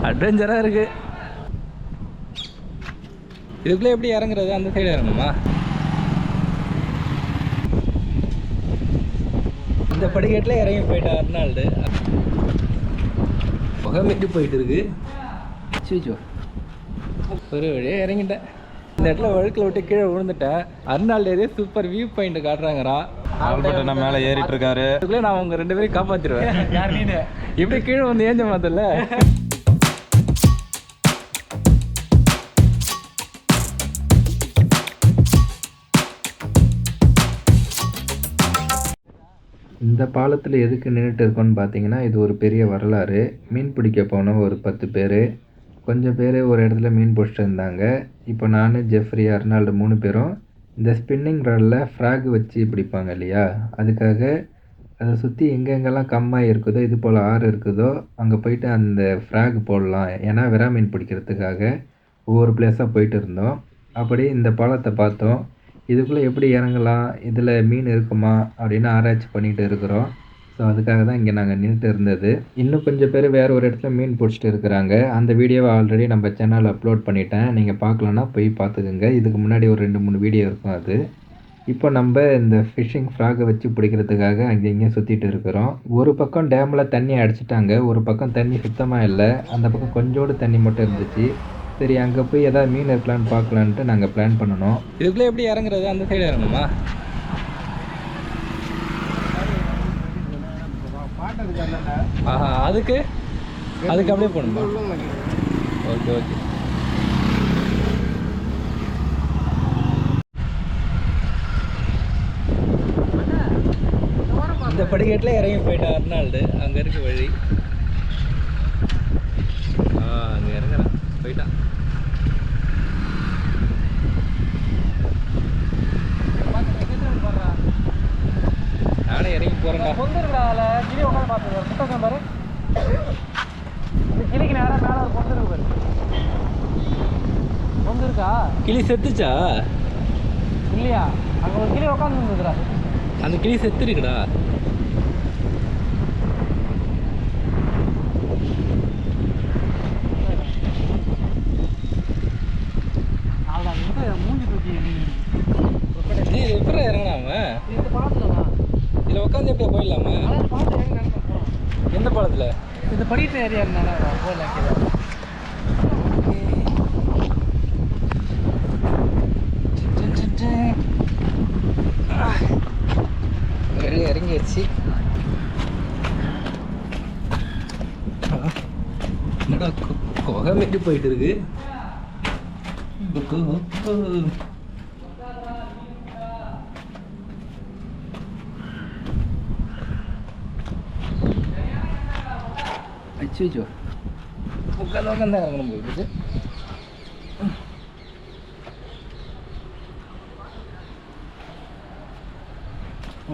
அட்வென்ச்சராக இருக்குது. இதுக்குள்ளே எப்படி இறங்குறது? அந்த சைடு இறங்கணுமா? இந்த படிக்கட்டில் இறங்கி போயிட்டா அர்னால்டு. புகமிட்டு போயிட்டு இருக்கு. சீச்சோ ஒரு வழியே இறங்கிட்டேன். இந்த இடத்துல வழுக்கில் விட்டு கீழே விழுந்துட்டேன். Arnold area super view point காட்டுறாங்கிறான். ஆல்பர்ட் மேலே ஏறிட்டு இருக்காரு. அதுக்குள்ளே நான் உங்க 2 பேரையும் காப்பாற்றிடுவேன். இப்படி கீழே வந்து ஏஞ்ச மாத்தல. இந்த பாலத்தில் எதுக்கு நின்றுட்டு இருக்கோன்னு பார்த்தீங்கன்னா, இது ஒரு பெரிய வரலாறு. மீன் பிடிக்க போனோம் ஒரு 10 பேர். கொஞ்சம் பேர் ஒரு இடத்துல மீன் பிடிச்சிட்டு இருந்தாங்க. இப்போ நான், ஜெஃப்ரி, அர்னால்டு 3 பேரும் இந்த ஸ்பின்னிங் ராடில் ஃப்ராக் வச்சு பிடிப்பாங்க இல்லையா, அதுக்காக அதை சுற்றி எங்கெங்கெல்லாம் கம்மாய் இருக்குதோ, இது போல் ஆறு இருக்குதோ, அங்கே போயிட்டு அந்த ஃப்ராக் போடலாம். ஏன்னா விரா மீன் பிடிக்கிறதுக்காக ஒவ்வொரு பிளேஸாக போயிட்டு இருந்தோம். அப்படி இந்த பாலத்தை பார்த்தோம். இதுக்குள்ளே எப்படி இறங்கலாம், இதில் மீன் இருக்குமா அப்படின்னு ஆராய்ச்சி பண்ணிகிட்டு இருக்கிறோம். ஸோ அதுக்காக தான் இங்கே நாங்கள் நின்றுட்டு இருந்தது. இன்னும் கொஞ்சம் பேர் வேறு ஒரு இடத்துல மீன் பிடிச்சிட்டு இருக்கிறாங்க. அந்த வீடியோவை ஆல்ரெடி நம்ம சேனலில் அப்லோட் பண்ணிட்டேன். நீங்கள் பார்க்கலன்னா போய் பார்த்துக்குங்க. இதுக்கு முன்னாடி ஒரு 2-3 வீடியோ இருக்கும் அது. இப்போ நம்ம இந்த ஃபிஷ்ஷிங் ஃப்ராகை வச்சு பிடிக்கிறதுக்காக அங்கே இங்கேயும் சுற்றிட்டு இருக்கிறோம். ஒரு பக்கம் டேமில் தண்ணி அடிச்சிட்டாங்க, ஒரு பக்கம் தண்ணி சுத்தமாக இல்லை. அந்த பக்கம் கொஞ்சோடு தண்ணி மட்டும் இருந்துச்சு. சரி, அங்கே போய் எதாவது மீன் இருக்கலான்னு பார்க்கலான்ட்டு நாங்கள் பிளான் பண்ணணும். இதுக்குள்ளே எப்படி இறங்குறது? அந்த சைடு இறங்கணுமா? ஆஹா, அதுக்கு அப்படியே போகணுமா? Okay okay. இந்த படிக்கட்டில் இறங்கி போயிட்டா அர்னால்டு. அங்கே இருக்கு வழி. அங்கே இறங்குறான், போயிட்டான். நானே இறங்கி போகிறேன். கிளிக்கு நேரம் மேலே ஒரு பொந்து இருக்கு பாரு. பொந்து இருக்கா? கிளி செத்துச்சா? இல்லையா, அங்கே ஒரு கிளி உட்காந்துருக்குறா. அந்த கிளி செத்து இருக்குடா. மூஞ்சி தூக்கி எப்படி இறங்கினாம? இந்த பாலத்தில் இதில் உட்காந்து எப்படியா போயிடலாமா? எந்த பாலத்தில்? இந்த படிக்கிற ஏரியா இருந்தாலும் போயிடலாம். வெளியே இறங்கிடுச்சு. என்னடா குகை மாரி போயிட்டு இருக்கு. அச்சோ, உட்காந்து இறங்கணும் போயிட்டு.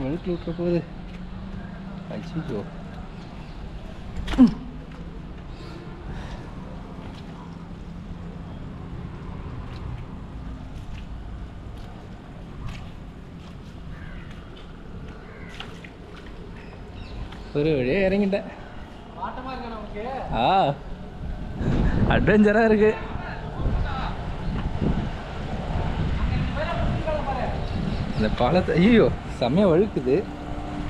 வழுக்கி விட்டுற போகுது. அச்சோ, ஒரு வழியே இறங்கிட்டேன். அட்வென்ச்சராக இருக்கு. இந்த பாலத்தை ஐயோ செம்மையாக வழுக்குது.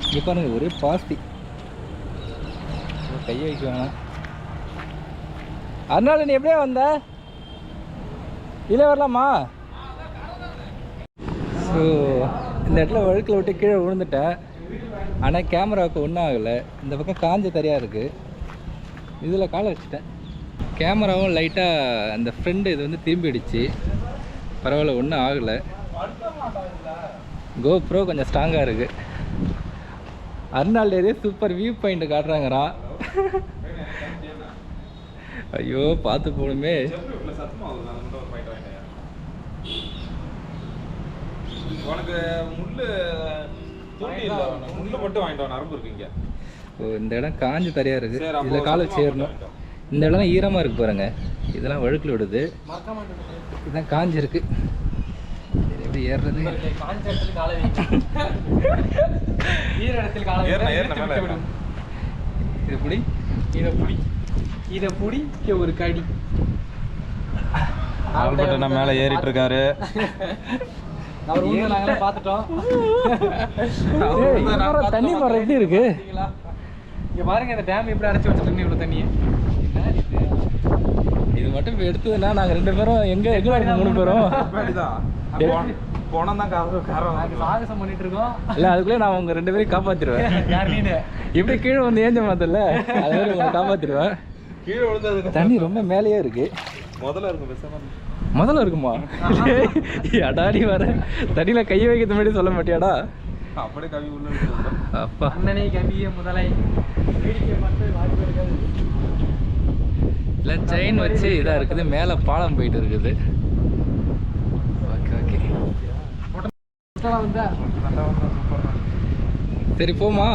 இங்கே பாருங்க, ஒரே பாஸ்தி. கையை வைக்க வேணாம். அதனால நீ எப்படியே வந்த? இல்லை வரலாமா? ஸோ இந்த இடத்துல வழுக்கில் விட்டு கீழே விழுந்துட்டேன். ஆனால் கேமராவுக்கு ஒன்றும் ஆகலை. இந்த பக்கம் காஞ்ச தரையாக இருக்குது. இதில் காலை வச்சுட்டேன். கேமராவும் லைட்டாக அந்த ஃப்ரெண்டு இது வந்து திரும்பிடுச்சு. பரவாயில்ல, ஒன்றும் ஆகலை. கோப்ரோ கொஞ்சம் ஸ்ட்ராங்காக இருக்குது. Arnold area super view point காட்டுறாங்கிறான். ஐயோ பார்த்து போகணுமே. ஓ, இந்த இடம் காஞ்சு தரையாக இருக்குது. இதில் காலை சேரணும். இந்த இடம் ஈரமாக இருக்குது பாருங்க. இதெல்லாம் வழுக்கில் விடுது. இதுதான் காஞ்சிருக்கு. எப்படி ஏறுறது? இது எப்படி? இதை பிடிக்க ஒரு கடி. ஆல்பர்ட் மேலே ஏறிட்டு இருக்காரு. அவர் ஊர்ல நாங்களாம் பார்த்துட்டோம். தண்ணி பாரு எப்படி இருக்கு இங்க பாருங்க. இந்த டேம் எப்படி அடைச்சி வச்சிருக்கு இவ்வளவு தண்ணியை. இது மட்டும் எடுத்ததுன்னா நாங்க 2 பேரும் எங்க 3 பேரும் சாகசம் பண்ணிட்டு இருக்கோம். இல்ல அதுக்குள்ளே நான் உங்க 2 பேரையும் காப்பாத்திடுவேன். யார் நீ? எப்படி கீழே வந்து ஏஞ்ச மாத்தல அது மாதிரி உங்களை காப்பாத்திடுவேன். கீழே விழுந்தது தண்ணி ரொம்ப மேலேயே இருக்கு. முதல்ல இருக்குமா? அடாடி வர தண்ணியில கையை வைக்கிறது முன்னாடி சொல்ல மாட்டியாடா? அப்படியே கவி உள்ள அப்பா அண்ணனே கவியே முதலை இல்லை செயின் வச்சு இதாக இருக்குது. மேலே பாலம் போயிட்டு இருக்குது. ஓகே ஓகே சரி போமா.